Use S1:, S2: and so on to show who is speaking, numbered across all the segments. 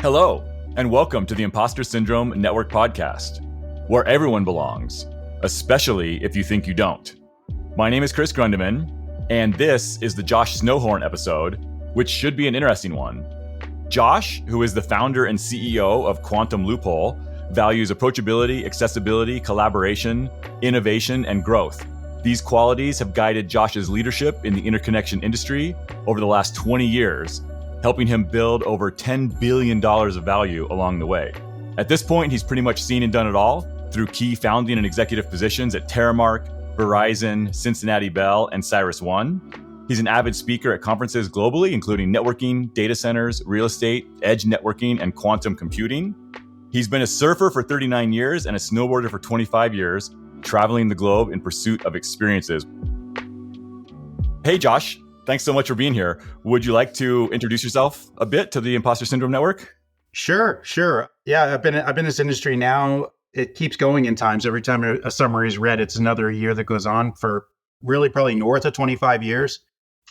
S1: Hello, and welcome to the Imposter Syndrome Network podcast, where everyone belongs, especially if you think you don't. My name is Chris Grundeman, and this is the Josh Snowhorn episode, which should be an interesting one. Josh, who is the founder and CEO of Quantum Loophole, values approachability, accessibility, collaboration, innovation, and growth. These qualities have guided Josh's leadership in the interconnection industry over the last 20 years, helping him build over $10 billion of value along the way. At this point, he's pretty much seen and done it all through key founding and executive positions at Terremark, Verizon, Cincinnati Bell, and CyrusOne. He's an avid speaker at conferences globally, including networking, data centers, real estate, edge networking, and quantum computing. He's been a surfer for 39 years and a snowboarder for 25 years, traveling the globe in pursuit of experiences. Hey, Josh. Thanks so much for being here. Would you like to introduce yourself a bit to the Imposter Syndrome Network?
S2: Sure. Yeah, I've been in this industry now. It keeps going in times. Every time a summary is read, it's another year that goes on for really probably north of 25 years.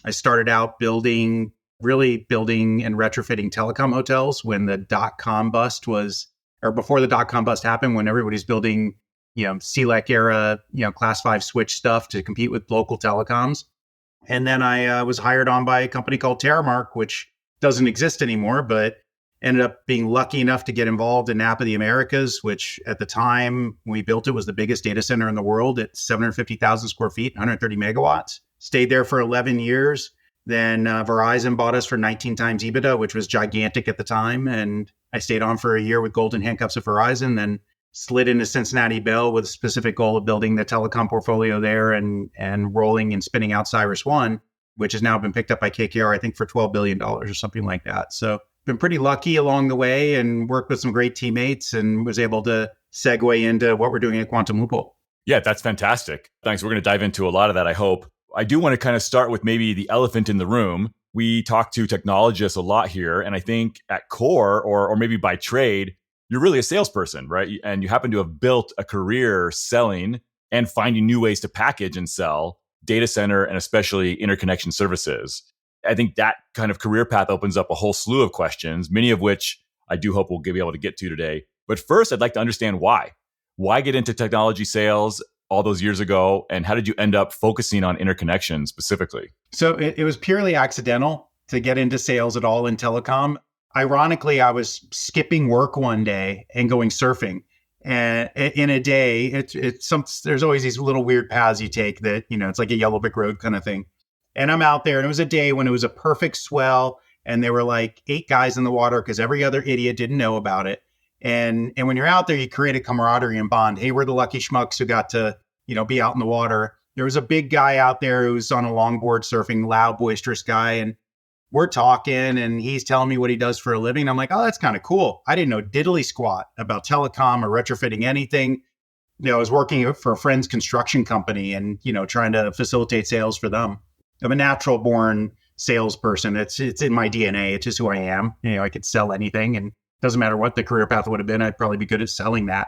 S2: I started out building and retrofitting telecom hotels when the dot-com bust was, or before the dot-com bust happened, when everybody's building, CLEC era, class 5 switch stuff to compete with local telecoms. And then I was hired on by a company called Terremark, which doesn't exist anymore, but ended up being lucky enough to get involved in Napa of the Americas, which at the time when we built it was the biggest data center in the world at 750,000 square feet, 130 megawatts. Stayed there for 11 years. Then Verizon bought us for 19 times EBITDA, which was gigantic at the time. And I stayed on for a year with golden handcuffs at Verizon, then slid into Cincinnati Bell with a specific goal of building the telecom portfolio there and rolling and spinning out CyrusOne, which has now been picked up by KKR, I think, for $12 billion or something like that. So been pretty lucky along the way and worked with some great teammates and was able to segue into what we're doing at Quantum Loophole.
S1: Yeah, that's fantastic. Thanks. We're going to dive into a lot of that, I hope. I do want to kind of start with maybe the elephant in the room. We talk to technologists a lot here, and I think at core or maybe by trade, you're really a salesperson, right? And you happen to have built a career selling and finding new ways to package and sell data center and especially interconnection services. I think that kind of career path opens up a whole slew of questions, many of which I do hope we'll be able to get to today. But first, I'd like to understand why. Why get into technology sales all those years ago? And how did you end up focusing on interconnection specifically?
S2: So it was purely accidental to get into sales at all in telecom. Ironically, I was skipping work one day and going surfing. And in a day, there's always these little weird paths you take that, it's like a yellow brick road kind of thing. And I'm out there and it was a day when it was a perfect swell and there were like 8 guys in the water because every other idiot didn't know about it. And when you're out there, you create a camaraderie and bond. Hey, we're the lucky schmucks who got to, be out in the water. There was a big guy out there who was on a longboard surfing, loud, boisterous guy. And we're talking and he's telling me what he does for a living. I'm like, oh, that's kind of cool. I didn't know diddly squat about telecom or retrofitting anything. I was working for a friend's construction company and, trying to facilitate sales for them. I'm a natural born salesperson. It's in my DNA. It's just who I am. I could sell anything and it doesn't matter what the career path would have been. I'd probably be good at selling that.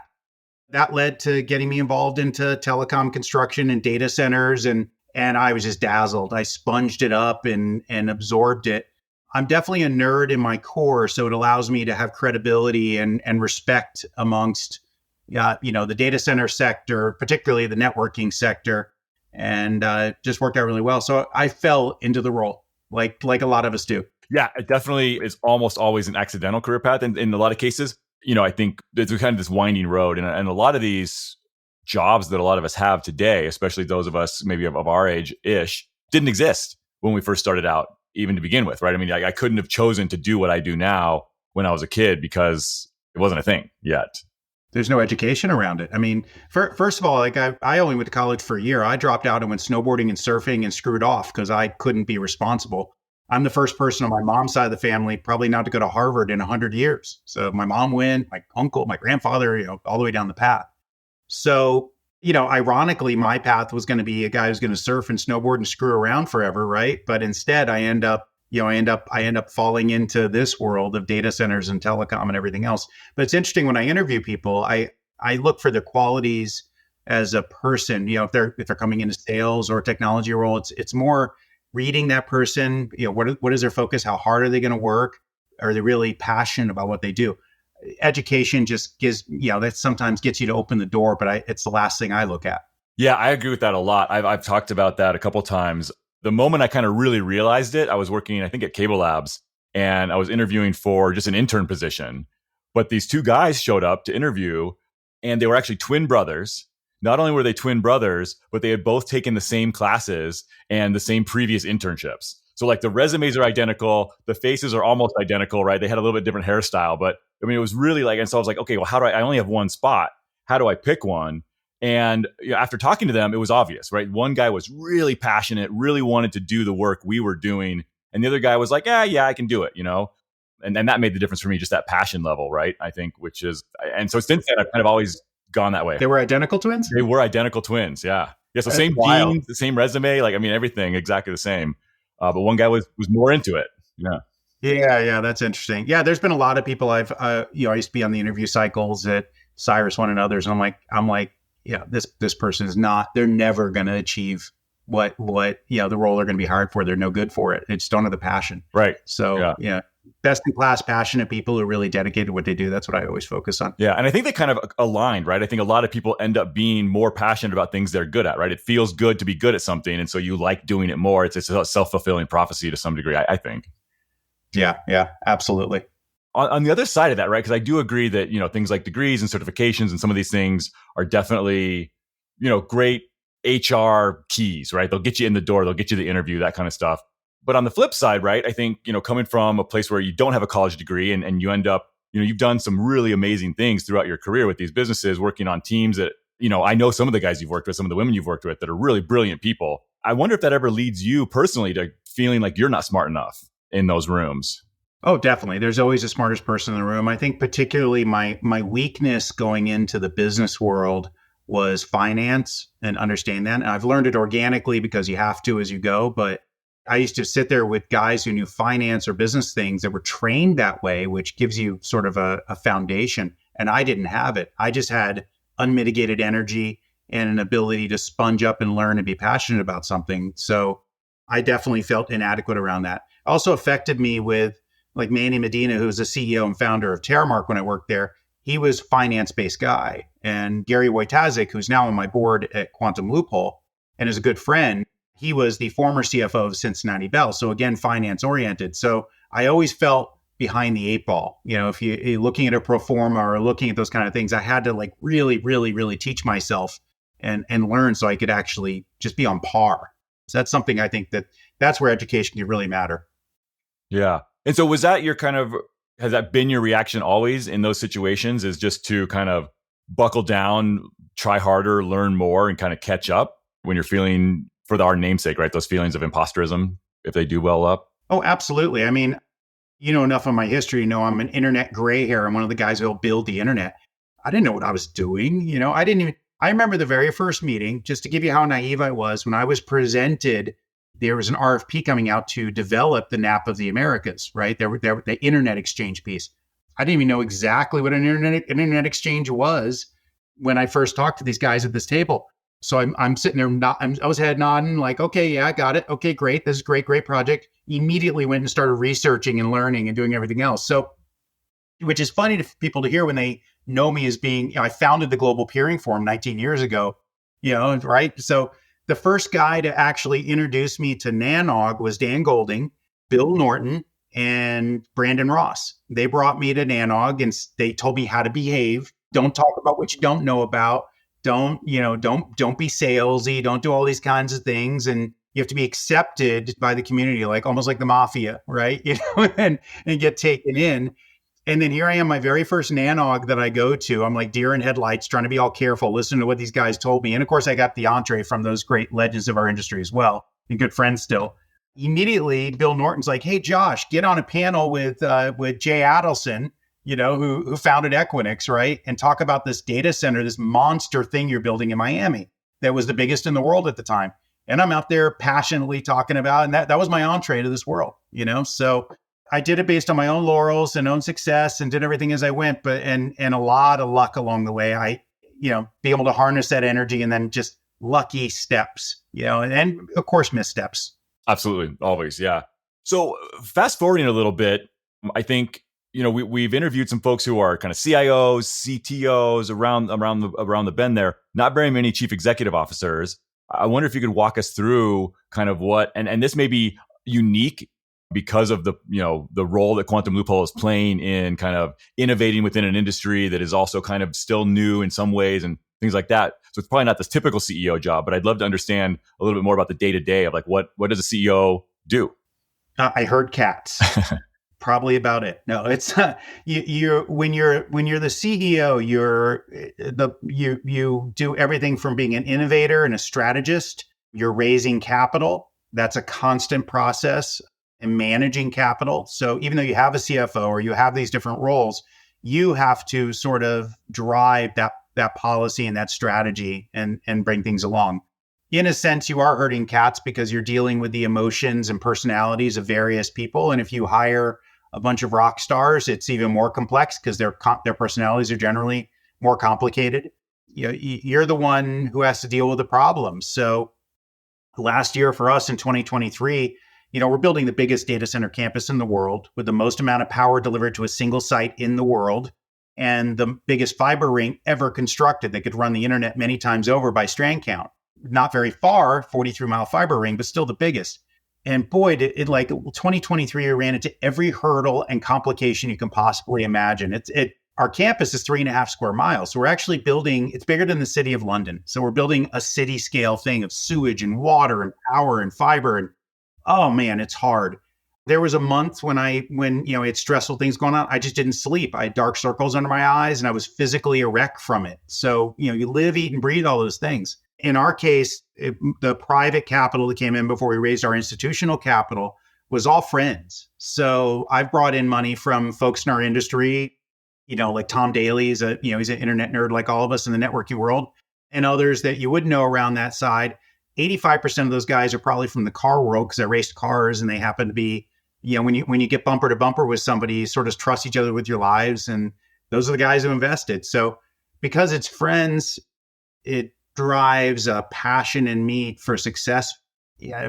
S2: That led to getting me involved into telecom construction and data centers. And I was just dazzled. I sponged it up and absorbed it. I'm definitely a nerd in my core, so it allows me to have credibility and respect amongst, the data center sector, particularly the networking sector, and just worked out really well. So I fell into the role, like a lot of us do.
S1: Yeah, it definitely is almost always an accidental career path, and in a lot of cases, I think there's kind of this winding road, and a lot of these jobs that a lot of us have today, especially those of us maybe of our age-ish, didn't exist when we first started out, even to begin with, right? I mean, I couldn't have chosen to do what I do now when I was a kid because it wasn't a thing yet.
S2: There's no education around it. I mean, first of all, I only went to college for a year. I dropped out and went snowboarding and surfing and screwed off because I couldn't be responsible. I'm the first person on my mom's side of the family probably not to go to Harvard in 100 years. So my mom went, my uncle, my grandfather, all the way down the path. So, ironically, my path was going to be a guy who's going to surf and snowboard and screw around forever, right? But instead, I end up falling into this world of data centers and telecom and everything else. But it's interesting when I interview people, I look for the qualities as a person. If they're coming into sales or a technology role, it's more reading that person. What is their focus? How hard are they going to work? Are they really passionate about what they do? Education just gives, that sometimes gets you to open the door, but it's the last thing I look at.
S1: Yeah, I agree with that a lot. I've talked about that a couple times. The moment I kind of really realized it, I was working, I think, at Cable Labs, and I was interviewing for just an intern position. But these two guys showed up to interview, and they were actually twin brothers. Not only were they twin brothers, but they had both taken the same classes and the same previous internships. So like the resumes are identical, the faces are almost identical, right? They had a little bit different hairstyle, but I mean, it was really like, and so I was like, okay, well, how do I only have one spot. How do I pick one? And after talking to them, it was obvious, right? One guy was really passionate, really wanted to do the work we were doing. And the other guy was like, yeah, I can do it, And that made the difference for me, just that passion level, right? I think, which is, and so since then, I've kind of always gone that way.
S2: They were identical twins?
S1: They were identical twins, yeah. Yeah, so
S2: That's
S1: same
S2: wild.
S1: genes, the same resume, everything exactly the same. But one guy was more into it. Yeah.
S2: Yeah, that's interesting. Yeah, there's been a lot of people I used to be on the interview cycles at CyrusOne and others, and I'm like, yeah, this person is not. They're never going to achieve what the role they're going to be hired for. They're no good for it. They just don't have the passion.
S1: Right.
S2: So yeah. Best in class, passionate people who are really dedicated to what they do. That's what I always focus on.
S1: Yeah. And I think they kind of aligned, right? I think a lot of people end up being more passionate about things they're good at, right? It feels good to be good at something. And so you like doing it more. It's a self-fulfilling prophecy to some degree, I think.
S2: Yeah, absolutely.
S1: On the other side of that, right? Because I do agree that, things like degrees and certifications and some of these things are definitely, great HR keys, right? They'll get you in the door. They'll get you the interview, that kind of stuff. But on the flip side, right, I think, coming from a place where you don't have a college degree and you end up, you've done some really amazing things throughout your career with these businesses, working on teams that, I know some of the guys you've worked with, some of the women you've worked with that are really brilliant people. I wonder if that ever leads you personally to feeling like you're not smart enough in those rooms.
S2: Oh, definitely. There's always the smartest person in the room. I think particularly my weakness going into the business world was finance and understanding that. And I've learned it organically because you have to as you go. But I used to sit there with guys who knew finance or business things that were trained that way, which gives you sort of a foundation. And I didn't have it. I just had unmitigated energy and an ability to sponge up and learn and be passionate about something. So I definitely felt inadequate around that. Also affected me with like Manny Medina, who's the CEO and founder of Terremark when I worked there. He was a finance-based guy. And Gary Wojtaszek, who's now on my board at Quantum Loophole and is a good friend, he was the former CFO of Cincinnati Bell. So again, finance-oriented. So I always felt behind the eight ball. If you're looking at a pro forma or looking at those kind of things, I had to like really, really, really teach myself and learn so I could actually just be on par. So that's something I think that's where education can really matter.
S1: Yeah. And so was that has that been your reaction always in those situations, is just to kind of buckle down, try harder, learn more, and kind of catch up when you're feeling, for our namesake, right, those feelings of imposterism, if they do well up?
S2: Oh, absolutely. I mean, enough of my history, I'm an internet gray hair. I'm one of the guys who'll build the internet. I didn't know what I was doing. I remember the very first meeting, just to give you how naive I was, when I was presented, there was an RFP coming out to develop the NAP of the Americas, right? The internet exchange piece. I didn't even know exactly what an internet exchange was when I first talked to these guys at this table. So I'm sitting there, I was head nodding like, okay, yeah, I got it. Okay, great. This is a great project. Immediately went and started researching and learning and doing everything else. So, which is funny to people to hear when they know me as being, I founded the Global Peering Forum 19 years ago, right? So the first guy to actually introduce me to Nanog was Dan Golding, Bill Norton, and Brandon Ross. They brought me to Nanog and they told me how to behave. Don't talk about what you don't know about. Don't be salesy. Don't do all these kinds of things. And you have to be accepted by the community, like almost like the mafia, right? And get taken in. And then here I am, my very first Nanog that I go to. I'm like deer in headlights, trying to be all careful, listening to what these guys told me. And of course, I got the entree from those great legends of our industry as well, and good friends still. Immediately, Bill Norton's like, "Hey, Josh, get on a panel with Jay Adelson, who founded Equinix, right? And talk about this data center, this monster thing you're building in Miami that was the biggest in the world at the time." And I'm out there passionately talking about, and that was my entree to this world, So I did it based on my own laurels and own success and did everything as I went, but and a lot of luck along the way. I, be able to harness that energy and then just lucky steps, and of course missteps.
S1: Absolutely. Always. Yeah. So fast forwarding a little bit, I think, we've interviewed some folks who are kind of CIOs, CTOs around the bend there. Not very many chief executive officers. I wonder if you could walk us through kind of what, and this may be unique because of the role that Quantum Loophole is playing in kind of innovating within an industry that is also kind of still new in some ways and things like that. So it's probably not this typical CEO job, but I'd love to understand a little bit more about the day to day of like what does a CEO do?
S2: I heard cats. Probably about it. No, it's you. When you're the CEO, you do everything from being an innovator and a strategist. You're raising capital. That's a constant process, and managing capital. So even though you have a CFO or you have these different roles, you have to sort of drive that policy and that strategy and bring things along. In a sense, you are herding cats because you're dealing with the emotions and personalities of various people. And if you hire a bunch of rock stars, it's even more complex because their personalities are generally more complicated. You're the one who has to deal with the problems. So last year for us in 2023, we're building the biggest data center campus in the world with the most amount of power delivered to a single site in the world and the biggest fiber ring ever constructed that could run the internet many times over by strand count. Not very far, 43-mile fiber ring, but still the biggest. And boy, it like 2023, we ran into every hurdle and complication you can possibly imagine. Our campus is 3.5 square miles. So we're actually building, it's bigger than the city of London. So we're building a city scale thing of sewage and water and power and fiber. And oh man, it's hard. There was a month when it's stressful things going on. I just didn't sleep. I had dark circles under my eyes and I was physically a wreck from it. So, you live, eat, and breathe all those things. In our case, the private capital that came in before we raised our institutional capital was all friends. So I've brought in money from folks in our industry, like Tom Daly he's an internet nerd like all of us in the networking world, and others that you would know around that side. 85% of those guys are probably from the car world because they raced cars and they happen to be, when you get bumper to bumper with somebody, you sort of trust each other with your lives. And those are the guys who invested. So because it's friends, it drives a passion in me for success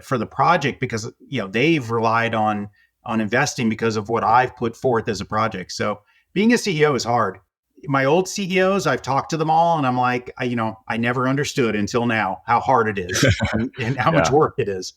S2: for the project because, they've relied on investing because of what I've put forth as a project. So being a CEO is hard. My old CEOs, I've talked to them all and I'm like, I never understood until now how hard it is and how much work it is.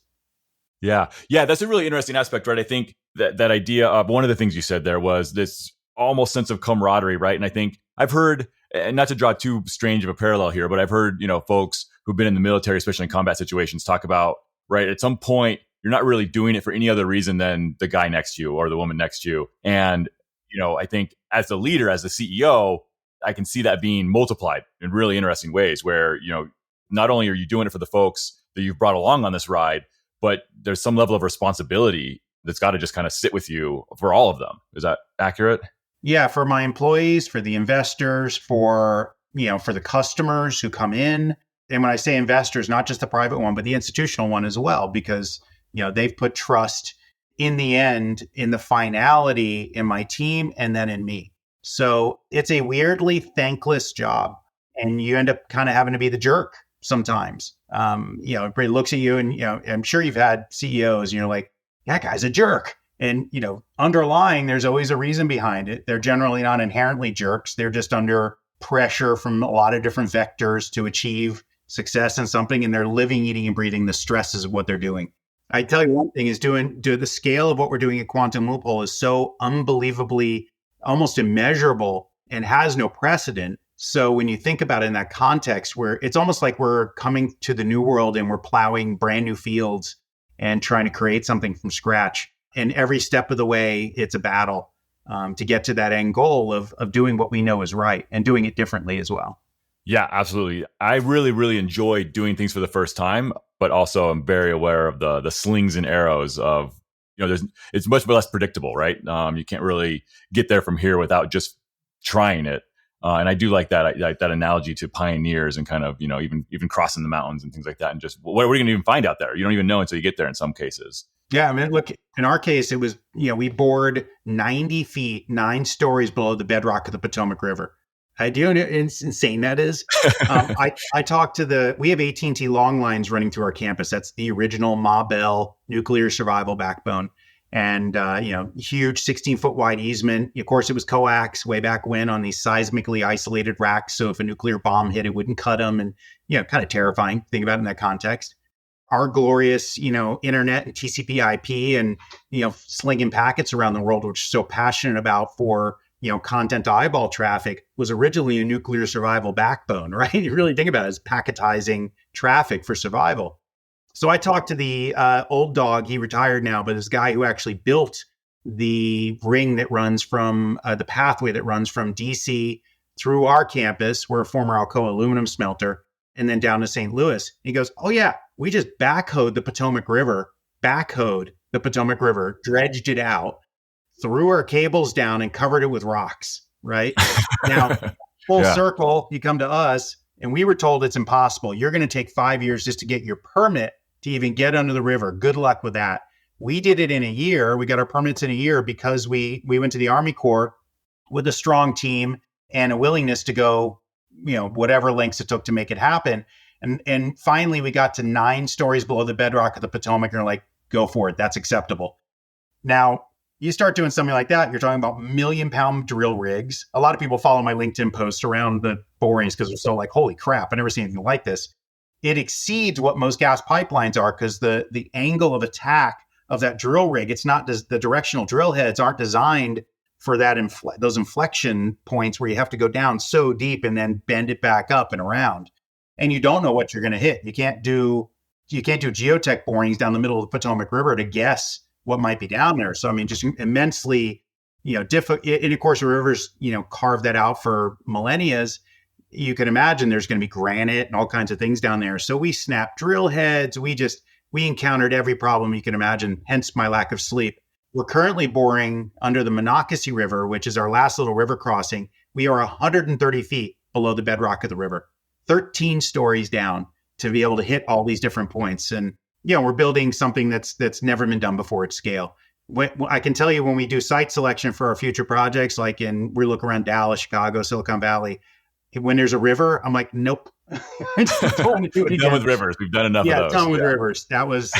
S1: Yeah. Yeah. That's a really interesting aspect, right? I think that idea of one of the things you said there was this almost sense of camaraderie, right? And I think I've heard, and not to draw too strange of a parallel here, but I've heard, folks who've been in the military, especially in combat situations, talk about, right, at some point, you're not really doing it for any other reason than the guy next to you or the woman next to you. And, I think as the leader, as the CEO, I can see that being multiplied in really interesting ways where, not only are you doing it for the folks that you've brought along on this ride, but there's some level of responsibility that's got to just kind of sit with you for all of them. Is that accurate?
S2: Yeah, for my employees, for the investors, for the customers who come in. And when I say investors, not just the private one, but the institutional one as well, because, they've put trust in the end, in the finality, in my team, and then in me. So it's a weirdly thankless job. And you end up kind of having to be the jerk sometimes. Everybody looks at you and, I'm sure you've had CEOs and you're like, that guy's a jerk. And, underlying, there's always a reason behind it. They're generally not inherently jerks. They're just under pressure from a lot of different vectors to achieve success in something. And they're living, eating, and breathing the stresses of what they're doing. I tell you one thing is the scale of what we're doing at Quantum Loophole is so unbelievably, almost immeasurable and has no precedent. So when you think about it in that context, where it's almost like we're coming to the new world and we're plowing brand new fields and trying to create something from scratch. And every step of the way, it's a battle to get to that end goal of doing what we know is right and doing it differently as well.
S1: Yeah, absolutely. I really, really enjoy doing things for the first time, but also I'm very aware of the slings and arrows of, it's much less predictable, right? You can't really get there from here without just trying it. And I do like that analogy to pioneers and kind of, even crossing the mountains and things like that. And just what are we going to even find out there? You don't even know until you get there in some cases.
S2: Yeah, I mean, look, in our case, it was, we bored 90 feet, 9 stories below the bedrock of the Potomac River. Do you know how insane that is? I talked to we have AT&T long lines running through our campus. That's the original Ma Bell nuclear survival backbone. and huge 16-foot wide easement. Of course, it was coax way back when on these seismically isolated racks. So if a nuclear bomb hit, it wouldn't cut them, and kind of terrifying. Think about it in that context. Our glorious, internet and TCP/IP, and slinging packets around the world, which we're so passionate about for content to eyeball traffic, was originally a nuclear survival backbone, right? You really think about it as packetizing traffic for survival. So I talked to the old dog. He retired now, but this guy who actually built the ring that runs from the pathway that runs from DC through our campus. We're a former Alcoa aluminum smelter, and then down to St. Louis. He goes, "Oh yeah, we just backhoed the Potomac River, dredged it out, threw our cables down, and covered it with rocks." Right now, full circle, you come to us, and we were told it's impossible. You're going to take 5 years just to get your permit to even get under the river. Good luck with that. We did it in a year. We got our permits in a year because we went to the Army Corps with a strong team and a willingness to go, whatever lengths it took to make it happen. And finally, we got to 9 stories below the bedrock of the Potomac, and we're like, go for it. That's acceptable. Now, you start doing something like that, you're talking about million-pound drill rigs. A lot of people follow my LinkedIn posts around the borings because they're so like, holy crap, I've never seen anything like this. It exceeds what most gas pipelines are because the angle of attack of that drill rig, it's not the directional drill heads aren't designed for that those inflection points where you have to go down so deep and then bend it back up and around. And you don't know what you're going to hit. You can't do geotech borings down the middle of the Potomac River to guess what might be down there. So, I mean, just immensely, difficult. And of course, the rivers, carved that out for millennia. You can imagine there's going to be granite and all kinds of things down there. So we snapped drill heads. We encountered every problem you can imagine, hence my lack of sleep. We're currently boring under the Monocacy River, which is our last little river crossing. We are 130 feet below the bedrock of the river, 13 stories down to be able to hit all these different points. And, we're building something that's never been done before at scale. I can tell you when we do site selection for our future projects, like we look around Dallas, Chicago, Silicon Valley, when there's a river, I'm like, nope. I just don't want to do it again.
S1: Done with rivers. We've done enough of those.
S2: Done with rivers. That was,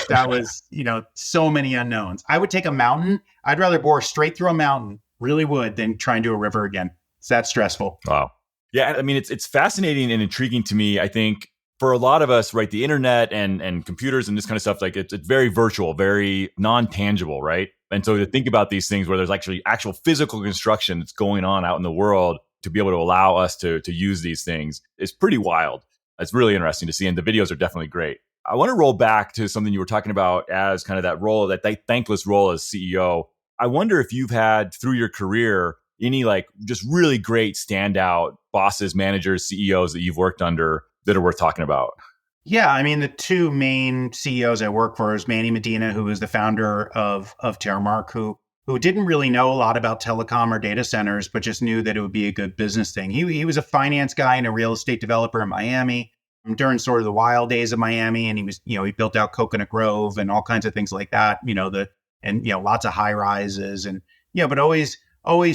S2: so many unknowns. I would take a mountain. I'd rather bore straight through a mountain, really would, than try and do a river again. It's that stressful.
S1: Wow. Yeah. I mean, it's fascinating and intriguing to me. I think for a lot of us, right, the internet and computers and this kind of stuff, like it's very virtual, very non-tangible, right? And so to think about these things where there's actual physical construction that's going on out in the world, to be able to allow us to use these things is pretty wild. It's really interesting to see. And the videos are definitely great. I want to roll back to something you were talking about as kind of that role, that thankless role as CEO. I wonder if you've had through your career any just really great standout bosses, managers, CEOs that you've worked under that are worth talking about.
S2: Yeah, I mean, the 2 main CEOs I work for is Manny Medina, who is the founder of Terremark, who didn't really know a lot about telecom or data centers, but just knew that it would be a good business thing. He was a finance guy and a real estate developer in Miami during sort of the wild days of Miami. And he was, he built out Coconut Grove and all kinds of things like that, lots of high rises and, but always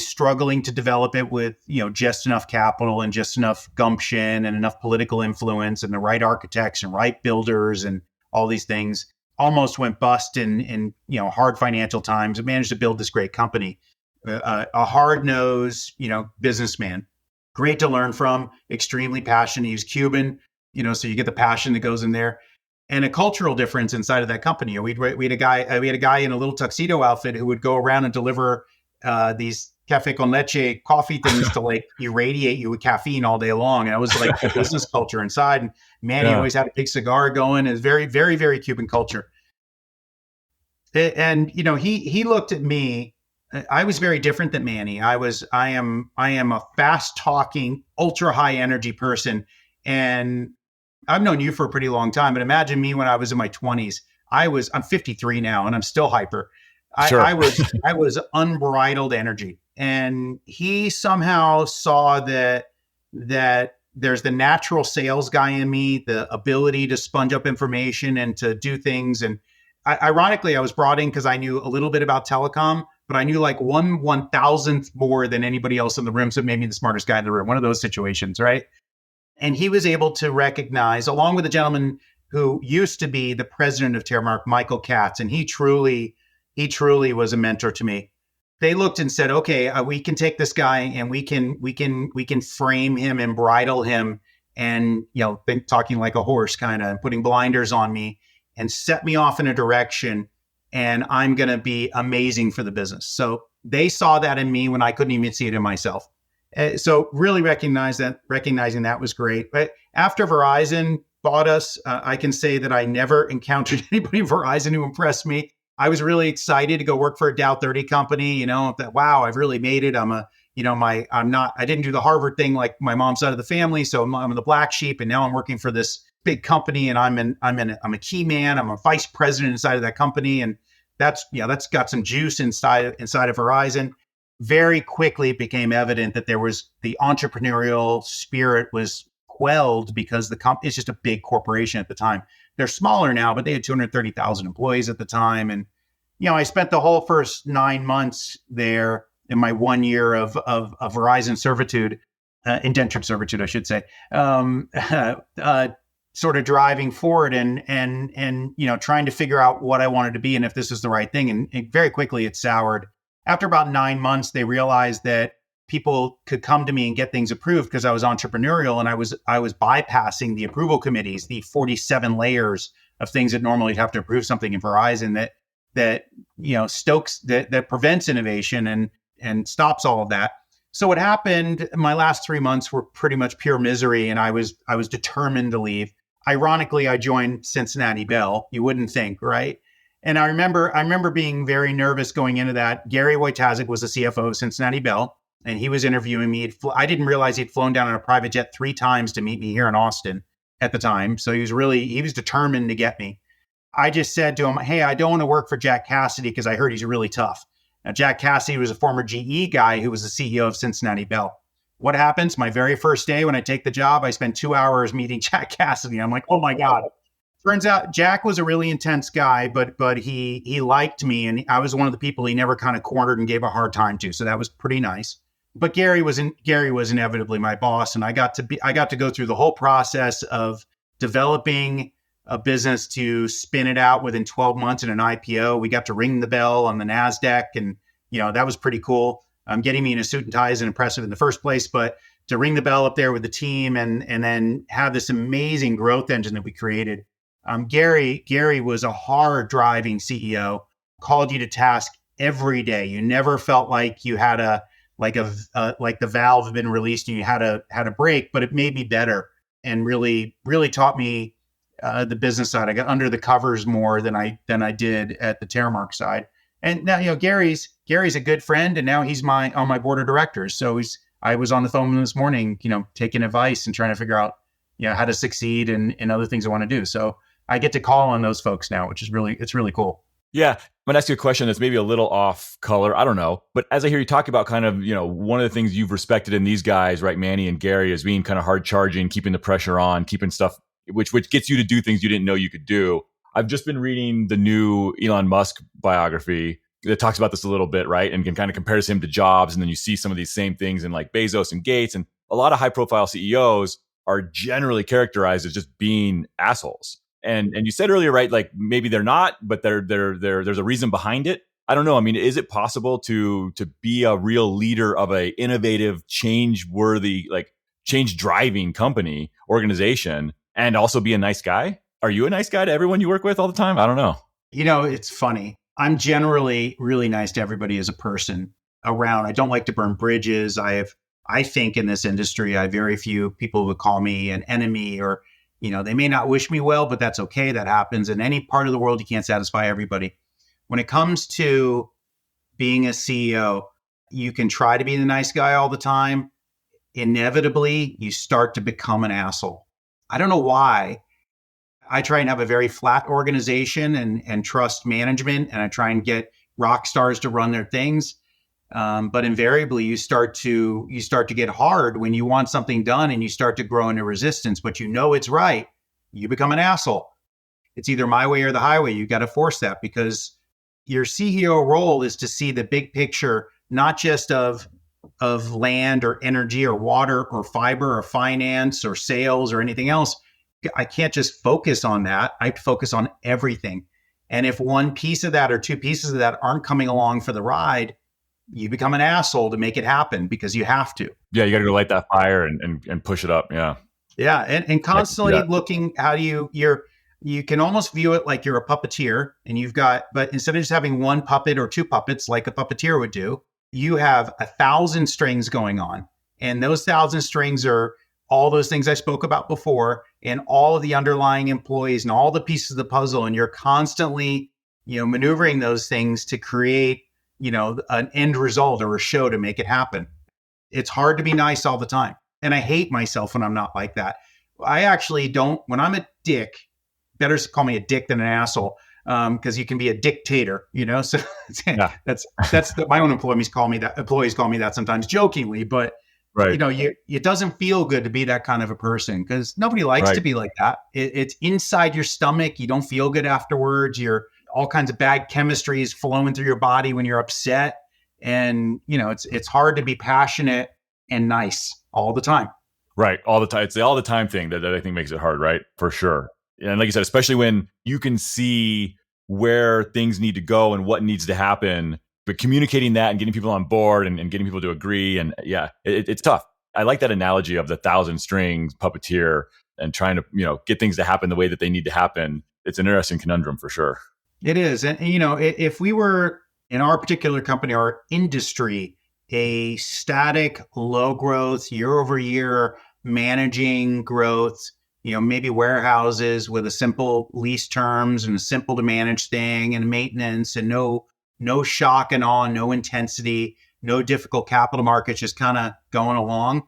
S2: struggling to develop it with, just enough capital and just enough gumption and enough political influence and the right architects and right builders and all these things. Almost went bust in hard financial times and managed to build this great company. A hard-nosed, businessman. Great to learn from, extremely passionate. He was Cuban, so you get the passion that goes in there. And a cultural difference inside of that company. We had a guy in a little tuxedo outfit who would go around and deliver these cafe con leche coffee things to irradiate you with caffeine all day long. And it was like the business culture inside. And Manny always had a big cigar going. It's very, very, very Cuban culture. And, he looked at me. I was very different than Manny. I am a fast talking, ultra high energy person. And I've known you for a pretty long time, but imagine me when I was in my 20s. I'm 53 now and I'm still hyper. Sure. I was unbridled energy. And he somehow saw that there's the natural sales guy in me, the ability to sponge up information and to do things. And ironically, I was brought in because I knew a little bit about telecom, but I knew 1/1000th more than anybody else in the room. So it made me the smartest guy in the room, one of those situations, right? And he was able to recognize, along with a gentleman who used to be the president of Terremark, Michael Katz, and he he truly was a mentor to me. They looked and said, okay, we can take this guy and we can frame him and bridle him and, think talking like a horse kind of, putting blinders on me and set me off in a direction, and I'm going to be amazing for the business. So they saw that in me when I couldn't even see it in myself. So really recognizing that was great. But after Verizon bought us, I can say that I never encountered anybody at Verizon who impressed me. I was really excited to go work for a Dow 30 company, that, wow, I've really made it. I didn't do the Harvard thing like my mom's side of the family. So I'm the black sheep, and now I'm working for this big company, and I'm a key man. I'm a vice president inside of that company. And that's got some juice inside of Verizon. Very quickly it became evident that there was the entrepreneurial spirit was quelled because the company is just a big corporation at the time. They're smaller now, but they had 230,000 employees at the time. And, I spent the whole first 9 months there in my 1 year of Verizon servitude, indentured servitude, I should say, sort of driving forward and trying to figure out what I wanted to be and if this is the right thing. And very quickly it soured. After about 9 months, they realized that people could come to me and get things approved because I was entrepreneurial, and I was bypassing the approval committees, the 47 layers of things that normally have to approve something in Verizon that stokes that prevents innovation and stops all of that. So what happened, my last 3 months were pretty much pure misery, and I was determined to leave. Ironically, I joined Cincinnati Bell. You wouldn't think, right? And I remember being very nervous going into that. Gary Wojtaszek was the CFO of Cincinnati Bell, and he was interviewing me. I didn't realize he'd flown down on a private jet 3 times to meet me here in Austin at the time. So he was determined to get me. I just said to him, hey, I don't want to work for Jack Cassidy because I heard he's really tough. Now, Jack Cassidy was a former GE guy who was the CEO of Cincinnati Bell. What happens? My very first day when I take the job, I spend 2 hours meeting Jack Cassidy. I'm like, oh my God. Turns out Jack was a really intense guy, but he liked me, and I was one of the people he never kind of cornered and gave a hard time to. So that was pretty nice. But Gary was inevitably my boss, and I got to go through the whole process of developing a business to spin it out within 12 months in an IPO. We got to ring the bell on the NASDAQ, and that was pretty cool. Getting me in a suit and tie isn't impressive in the first place, but to ring the bell up there with the team and then have this amazing growth engine that we created. Gary was a hard driving CEO, called you to task every day. You never felt like you had like the valve had been released and you had a break, but it made me better and really, really taught me the business side. I got under the covers more than I did at the Terremark side. And now, Gary's a good friend, and now he's on my board of directors. So I was on the phone with him this morning, taking advice and trying to figure out, how to succeed and other things I want to do. So I get to call on those folks now, which is it's really cool.
S1: Yeah. I'm going to ask you a question that's maybe a little off color. I don't know. But as I hear you talk about kind of, one of the things you've respected in these guys, right, Manny and Gary, is being kind of hard charging, keeping the pressure on, keeping stuff, which gets you to do things you didn't know you could do. I've just been reading the new Elon Musk biography that talks about this a little bit, right? And kind of compares him to Jobs. And then you see some of these same things in like Bezos and Gates. And a lot of high profile CEOs are generally characterized as just being assholes. And you said earlier, right? Like maybe they're not, but there's a reason behind it. I don't know. I mean, is it possible to be a real leader of a innovative, change-worthy, like change-driving company, organization, and also be a nice guy? Are you a nice guy to everyone you work with all the time? I don't know.
S2: It's funny. I'm generally really nice to everybody as a person around. I don't like to burn bridges. I think in this industry, I have very few people who would call me an enemy or, they may not wish me well, but that's okay. That happens in any part of the world. You can't satisfy everybody. When it comes to being a CEO, you can try to be the nice guy all the time. Inevitably, you start to become an asshole. I don't know why. I try and have a very flat organization and trust management, and I try and get rock stars to run their things. But invariably, you start to get hard when you want something done, and you start to grow into resistance. But it's right. You become an asshole. It's either my way or the highway. You got to force that, because your CEO role is to see the big picture, not just of land or energy or water or fiber or finance or sales or anything else. I can't just focus on that. I have to focus on everything. And if one piece of that or two pieces of that aren't coming along for the ride, you become an asshole to make it happen because you have to.
S1: Yeah, you got to go light that fire and push it up. Yeah.
S2: Yeah. And constantly looking how do you can almost view it like you're a puppeteer but instead of just having one puppet or two puppets like a puppeteer would do, you have 1,000 strings going on. And those 1,000 strings are all those things I spoke about before and all of the underlying employees and all the pieces of the puzzle. And you're constantly, maneuvering those things to create, an end result or a show to make it happen. It's hard to be nice all the time. And I hate myself when I'm not like that. I actually don't, when I'm a dick, better call me a dick than an asshole, because you can be a dictator, so
S1: yeah.
S2: that's my own employees call me that sometimes jokingly, but right. It doesn't feel good to be that kind of a person because nobody likes to be like that. It's inside your stomach. You don't feel good afterwards. You're all kinds of bad chemistries flowing through your body when you're upset. And, it's hard to be passionate and nice all the time.
S1: Right. All the time. It's the all the time thing that I think makes it hard, right? For sure. And like you said, especially when you can see where things need to go and what needs to happen, but communicating that and getting people on board and getting people to agree. And yeah, it's tough. I like that analogy of the 1,000 strings puppeteer and trying to, get things to happen the way that they need to happen. It's an interesting conundrum for sure.
S2: It is. And, if we were in our particular company, our industry, a static, low growth, year over year, managing growth, maybe warehouses with a simple lease terms and a simple to manage thing and maintenance and no shock and awe, no intensity, no difficult capital markets, just kind of going along.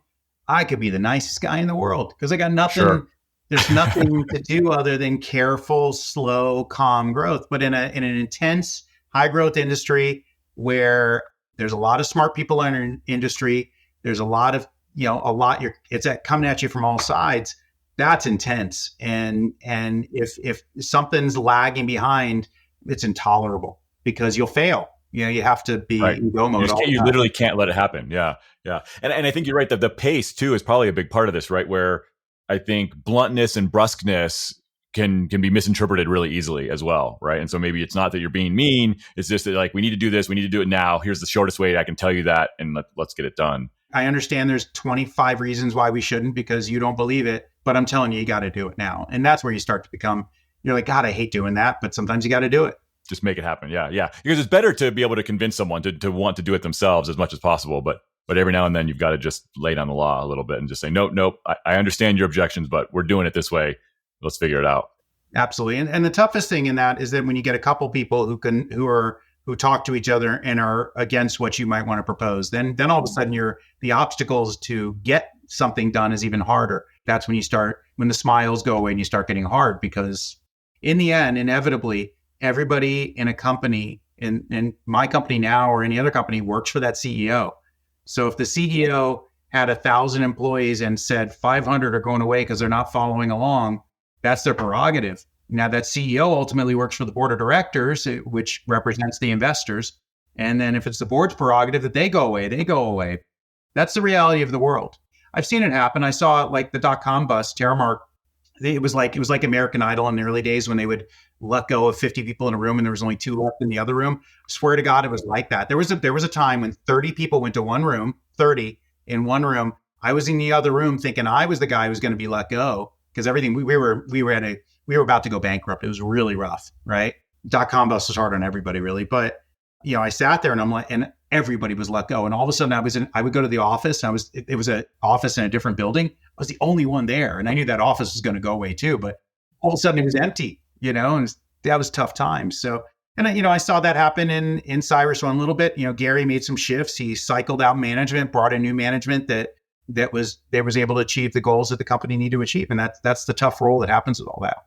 S2: I could be the nicest guy in the world because I got nothing. Sure. There's nothing to do other than careful, slow, calm growth. But in an intense, high growth industry where there's a lot of smart people in our industry, there's a lot of, it's coming at you from all sides. That's intense. And if something's lagging behind, it's intolerable because you'll fail. You have to be in go mode.
S1: You literally can't let it happen. Yeah. Yeah. And I think you're right that the pace too is probably a big part of this, right? Where I think bluntness and brusqueness can be misinterpreted really easily as well, right? And so maybe it's not that you're being mean. It's just that like, we need to do this. We need to do it now. Here's the shortest way I can tell you that. And let's get it done.
S2: I understand there's 25 reasons why we shouldn't because you don't believe it, but I'm telling you got to do it now. And that's where you start to become, you're like, God, I hate doing that. But sometimes you got to do it.
S1: Just make it happen. Yeah. Yeah. Because it's better to be able to convince someone to want to do it themselves as much as possible. But every now and then you've got to just lay down the law a little bit and just say, nope. I understand your objections, but we're doing it this way. Let's figure it out.
S2: Absolutely. And the toughest thing in that is that when you get a couple people who talk to each other and are against what you might want to propose, then all of a sudden the obstacles to get something done is even harder. That's when when the smiles go away and you start getting hard because in the end, inevitably, everybody in a company, in my company now or any other company works for that CEO. So if the CEO had 1,000 employees and said 500 are going away because they're not following along, that's their prerogative. Now that CEO ultimately works for the board of directors, which represents the investors. And then if it's the board's prerogative that they go away, they go away. That's the reality of the world. I've seen it happen. I saw it like the .com bust, Terremark. It was like American Idol in the early days when they would let go of 50 people in a room and there was only 2 left in the other room. I swear to God, it was like that. There was a time when 30 people went to one room, 30 in one room. I was in the other room thinking I was the guy who was going to be let go because everything we were about to go bankrupt. It was really rough, right? .com bust was hard on everybody really, but I sat there and I'm like, and everybody was let go. And all of a sudden I would go to the office and it was an office in a different building. I was the only one there. And I knew that office was going to go away too, but all of a sudden it was empty, and that was tough times. So, and I saw that happen in CyrusOne a little bit. Gary made some shifts. He cycled out management, brought in new management that was able to achieve the goals that the company needed to achieve. And that's the tough role that happens with all that.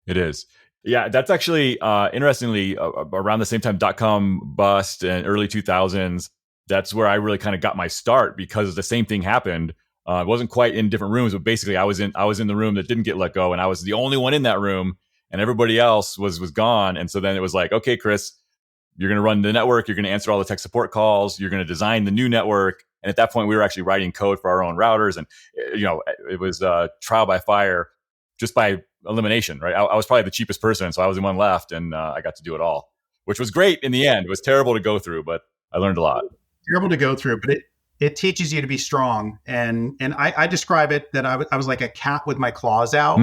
S1: It is. Yeah, that's actually, interestingly, around the same time .com bust and early 2000s, that's where I really kind of got my start because the same thing happened. It wasn't quite in different rooms, but basically I was in the room that didn't get let go, and I was the only one in that room, and everybody else was gone. And so then it was like, okay, Chris, you're going to run the network, you're going to answer all the tech support calls, you're going to design the new network. And at that point, we were actually writing code for our own routers, and it was trial by fire, just by elimination, right? I was probably the cheapest person, so I was the one left, and I got to do it all, which was great in the end. It was terrible to go through, but I learned a lot.
S2: Terrible to go through, but it teaches you to be strong. And I describe it that I was like a cat with my claws out,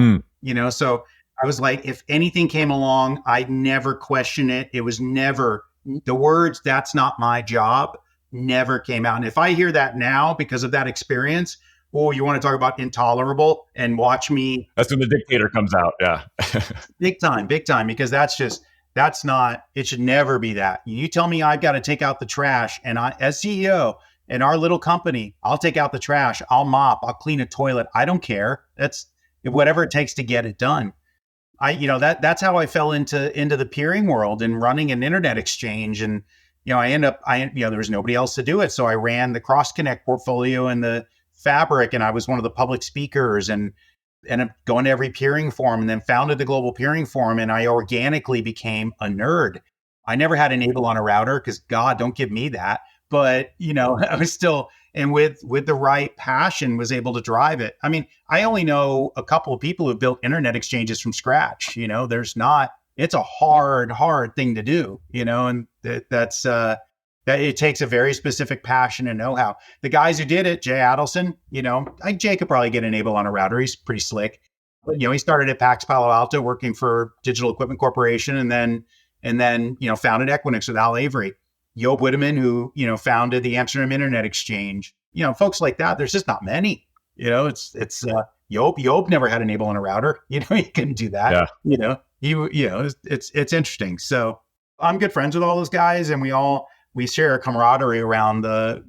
S2: so I was like, if anything came along, I'd never question it. It was never the words, "That's not my job," never came out. And if I hear that now because of that experience, oh, you want to talk about intolerable, and watch me.
S1: That's when the dictator comes out. Yeah.
S2: big time, because that's not, it should never be that. You tell me I've got to take out the trash, and I, as CEO in our little company, I'll take out the trash, I'll mop, I'll clean a toilet. I don't care. That's whatever it takes to get it done. That's how I fell into the peering world and running an internet exchange. And, there was nobody else to do it. So I ran the Cross Connect portfolio and the Fabric, and I was one of the public speakers, and ended up going to every peering forum, and then founded the Global Peering Forum. And I organically became a nerd. I never had Enable on a router because God, don't give me that. But, I was still, and with the right passion, was able to drive it. I mean, I only know a couple of people who built internet exchanges from scratch. It's a hard thing to do, and that it takes a very specific passion and know-how. The guys who did it, Jay Adelson, Jay could probably get Enable on a router. He's pretty slick. But, he started at Pax Palo Alto working for Digital Equipment Corporation, and then founded Equinix with Al Avery. Joop Witteman, who, founded the Amsterdam Internet Exchange. Folks like that, there's just not many. It's Joop never had Enable on a router. He couldn't do that. Yeah. It's interesting. So I'm good friends with all those guys, and we share a camaraderie around the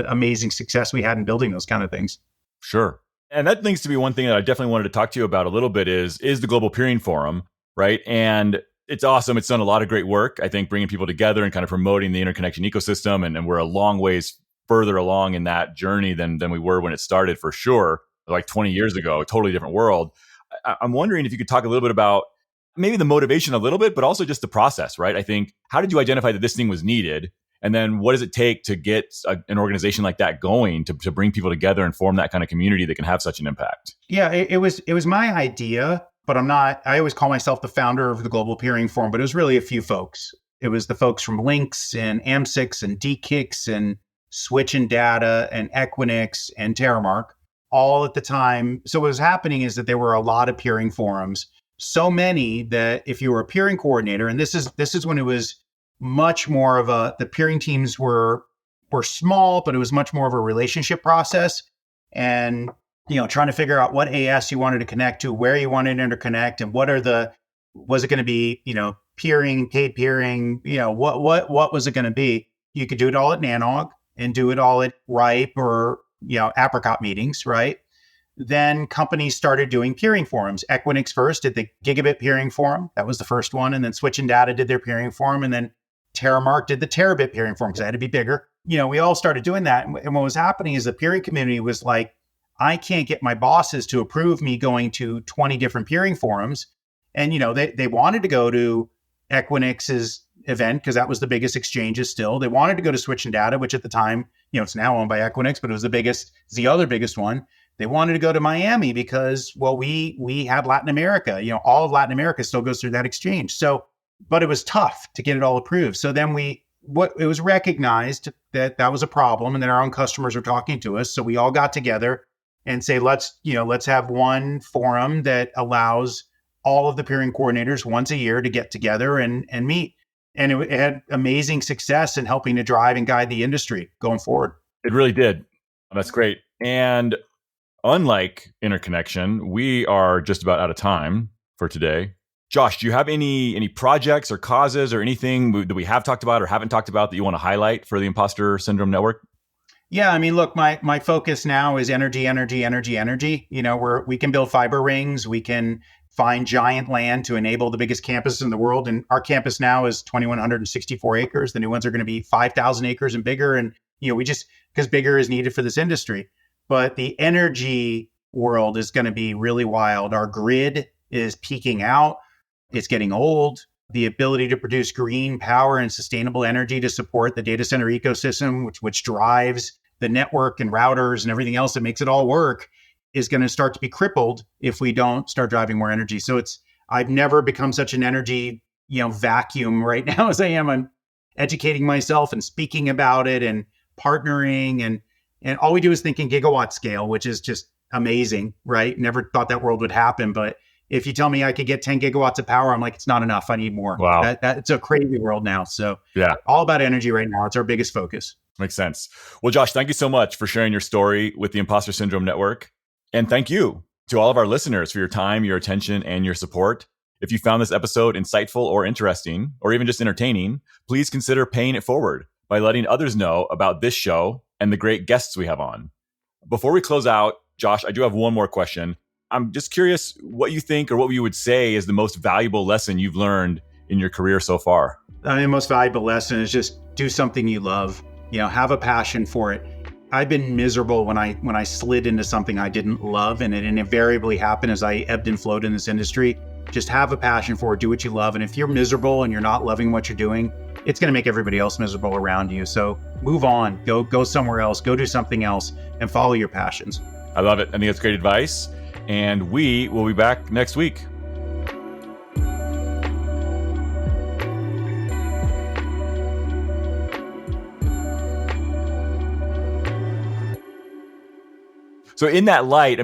S2: amazing success we had in building those kind of things.
S1: Sure. And that links to be one thing that I definitely wanted to talk to you about a little bit is the Global Peering Forum, right? And it's awesome. It's done a lot of great work, I think, bringing people together and kind of promoting the interconnection ecosystem. And we're a long ways further along in that journey than we were when it started, for sure. Like 20 years ago, a totally different world. I'm wondering if you could talk a little bit about maybe the motivation a little bit, but also just the process, right? I think, how did you identify that this thing was needed? And then what does it take to get an organization like that going, to bring people together and form that kind of community that can have such an impact?
S2: Yeah, it was my idea, but I always call myself the founder of the Global Peering Forum, but it was really a few folks. It was the folks from Lynx and AMSIX and DKIX and Switch and Data and Equinix and Terremark, all at the time. So what was happening is that there were a lot of peering forums, so many that if you were a peering coordinator, and this is when it was much more of the peering teams were small, but it was much more of a relationship process. And, trying to figure out what AS you wanted to connect to, where you wanted to interconnect, and was it going to be, peering, paid peering, what was it going to be? You could do it all at Nanog and do it all at RIPE or, Apricot meetings, right? Then companies started doing peering forums. Equinix first did the Gigabit Peering Forum. That was the first one. And then Switch and Data did their peering forum. And then Terremark did the Terabit Peering Forum because it had to be bigger. We all started doing that. And what was happening is the peering community was like, I can't get my bosses to approve me going to 20 different peering forums. And, they wanted to go to Equinix's event because that was the biggest exchanges still. They wanted to go to Switch and Data, which at the time, it's now owned by Equinix, but it was the other biggest one. They wanted to go to Miami because, well, we have Latin America. All of Latin America still goes through that exchange. So, but it was tough to get it all approved. So then it was recognized that was a problem, and that our own customers were talking to us. So we all got together and say, let's have one forum that allows all of the peering coordinators once a year to get together and meet. And it had amazing success in helping to drive and guide the industry going forward.
S1: It really did. That's great. And unlike interconnection, we are just about out of time for today. Josh, do you have any projects or causes or anything that we have talked about or haven't talked about that you want to highlight for the Imposter Syndrome Network?
S2: Yeah, I mean, look, my focus now is energy. We can build fiber rings. We can find giant land to enable the biggest campus in the world. And our campus now is 2,164 acres. The new ones are going to be 5,000 acres and bigger. And, because bigger is needed for this industry. But the energy world is going to be really wild. Our grid is peaking out. It's getting old. The ability to produce green power and sustainable energy to support the data center ecosystem, which drives the network and routers and everything else that makes it all work, is going to start to be crippled if we don't start driving more energy. So I've never become such an energy, vacuum right now as I am. I'm educating myself and speaking about it and partnering and all we do is think in gigawatt scale, which is just amazing, right? Never thought that world would happen. But if you tell me I could get 10 gigawatts of power, I'm like, it's not enough. I need more.
S1: Wow.
S2: It's a crazy world now. So
S1: yeah,
S2: all about energy right now. It's our biggest focus.
S1: Makes sense. Well, Josh, thank you so much for sharing your story with the Imposter Syndrome Network. And thank you to all of our listeners for your time, your attention, and your support. If you found this episode insightful or interesting, or even just entertaining, please consider paying it forward by letting others know about this show and the great guests we have on. Before we close out, Josh, I do have one more question. I'm just curious what you think or what you would say is the most valuable lesson you've learned in your career so far.
S2: The most valuable lesson is just do something you love. Have a passion for it. I've been miserable when I slid into something I didn't love, and it invariably happened as I ebbed and flowed in this industry. Just have a passion for it, do what you love. And if you're miserable and you're not loving what you're doing, it's going to make everybody else miserable around you. So move on, go somewhere else, go do something else and follow your passions.
S1: I love it. I think that's great advice. And we will be back next week. So in that light,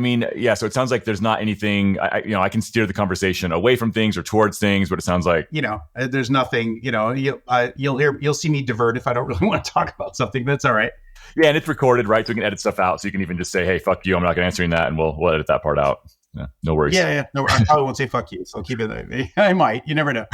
S1: so it sounds like there's not anything, I can steer the conversation away from things or towards things, but it sounds like,
S2: there's nothing, you'll see me divert if I don't really want to talk about something. That's all right.
S1: Yeah. And it's recorded, right? So we can edit stuff out. So you can even just say, hey, fuck you. I'm not going to answer that. And we'll edit that part out. Yeah, no worries.
S2: Yeah. No, I probably won't say fuck you. So I'll keep it. I might, you never know.